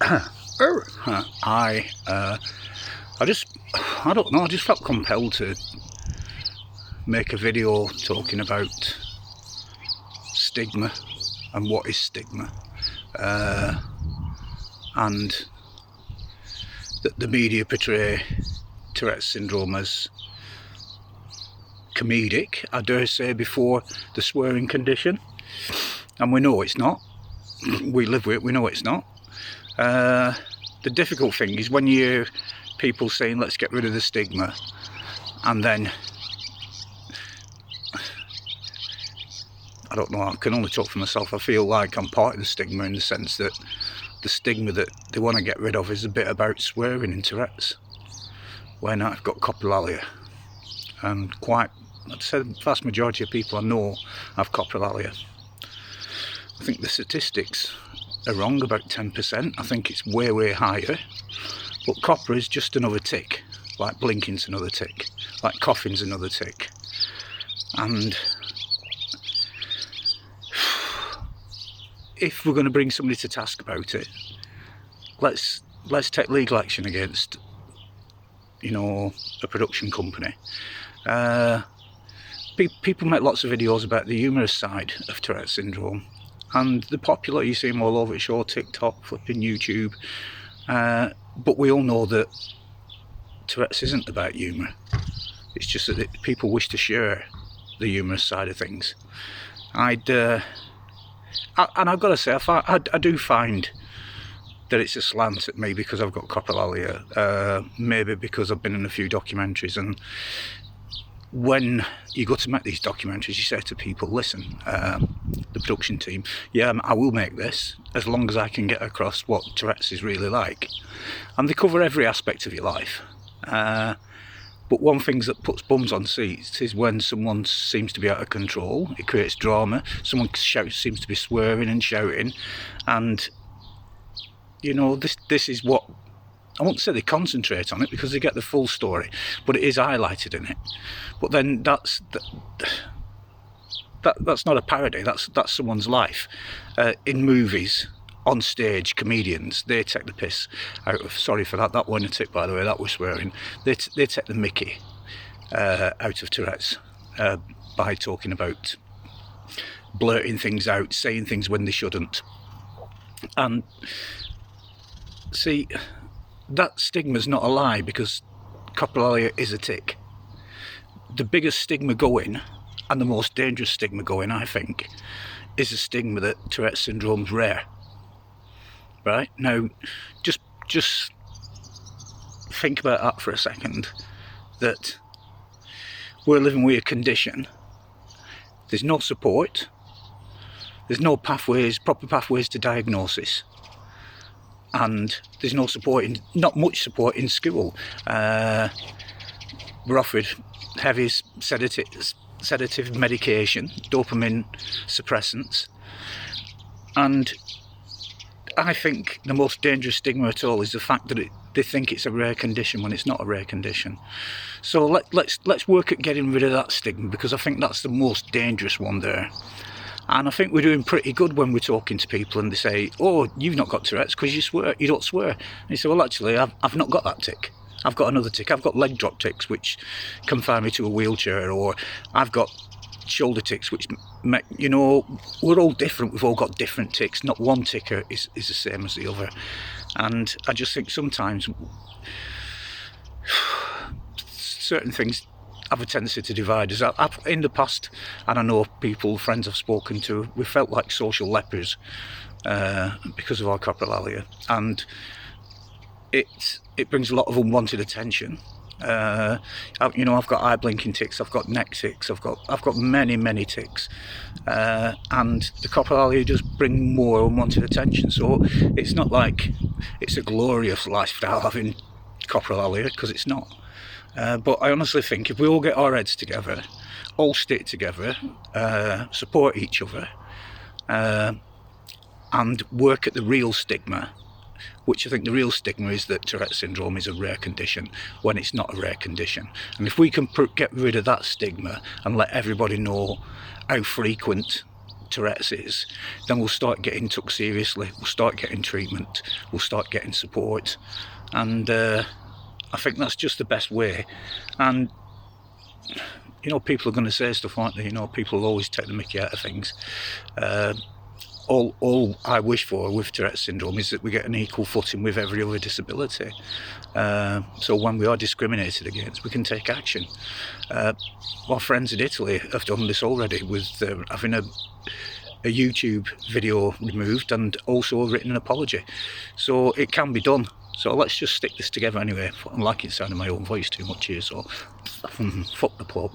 I don't know, I just felt compelled to make a video talking about stigma and what is stigma, and that the media portray Tourette syndrome as comedic, I dare say, before the swearing condition, and we know it's not. We live with it, we know it's not. The difficult thing is when you hear people saying let's get rid of the stigma, and then I don't know, I can only talk for myself, I feel like I'm part of the stigma, in the sense that the stigma that they want to get rid of is a bit about swearing in Tourette's, when I've got coprolalia, and I'd say the vast majority of people I know have coprolalia. I think the statistics are wrong, about 10%. I think it's way, way higher. But copra is just another tic, like blinking's another tic, like coughing's another tic. And if we're going to bring somebody to task about it, let's take legal action against, you know, a production company. People make lots of videos about the humorous side of Tourette syndrome, and they're popular. You see them all over, show TikTok, flipping YouTube, but we all know that Tourette's isn't about humour. It's just that people wish to share the humorous side of things. And I've got to say, I do find that it's a slant at me because I've got coprolalia, maybe because I've been in a few documentaries, and when you go to make these documentaries, you say to people, listen, the production team, yeah, I will make this as long as I can get across what Tourette's is really like. And they cover every aspect of your life. But one thing that puts bums on seats is when someone seems to be out of control. It creates drama. Someone seems to be swearing and shouting. And, you know, this is what, I won't say they concentrate on it because they get the full story, but it is highlighted in it. But then that's not a parody, that's someone's life. In movies, on stage, comedians, they take the piss out of, sorry for that wasn't a tip by the way, that was swearing. They take the mickey out of Tourette's by talking about blurting things out, saying things when they shouldn't. And see, that stigma's not a lie, because coprolalia is a tic. The biggest stigma going, and the most dangerous stigma going, I think, is a stigma that Tourette syndrome's rare. Right? Now, just think about that for a second, that we're living with a condition. There's no support. There's no proper pathways to diagnosis. And there's no support, not much support in school. We're offered heavy sedative medication, dopamine suppressants, and I think the most dangerous stigma at all is the fact that they think it's a rare condition when it's not a rare condition. So let's work at getting rid of that stigma, because I think that's the most dangerous one there. And I think we're doing pretty good when we're talking to people and they say, oh, you've not got Tourette's because you don't swear. And you say, well, actually, I've not got that tic. I've got another tic. I've got leg drop tics, which confine me to a wheelchair, or I've got shoulder tics, which make, you know, we're all different. We've all got different tics. Not one tic is the same as the other. And I just think sometimes certain things have a tendency to divide us. In the past, and I know people, friends I've spoken to, we felt like social lepers because of our coprolalia, and it brings a lot of unwanted attention. You know, I've got eye blinking tics, I've got neck tics, I've got many tics, and the coprolalia does bring more unwanted attention. So it's not like it's a glorious lifestyle having coprolalia, because it's not. But I honestly think if we all get our heads together, all stick together, support each other, and work at the real stigma, which I think the real stigma is that Tourette syndrome is a rare condition when it's not a rare condition. And if we can get rid of that stigma and let everybody know how frequent Tourette's is, then we'll start getting took seriously, we'll start getting treatment, we'll start getting support, and I think that's just the best way. And you know, people are going to say stuff like that, you know, people will always take the mickey out of things. All I wish for with Tourette syndrome is that we get an equal footing with every other disability. So when we are discriminated against, we can take action. Our friends in Italy have done this already with having a YouTube video removed and also written an apology. So it can be done. So let's just stick this together anyway. I'm liking the sound of my own voice too much here, so fuck the club.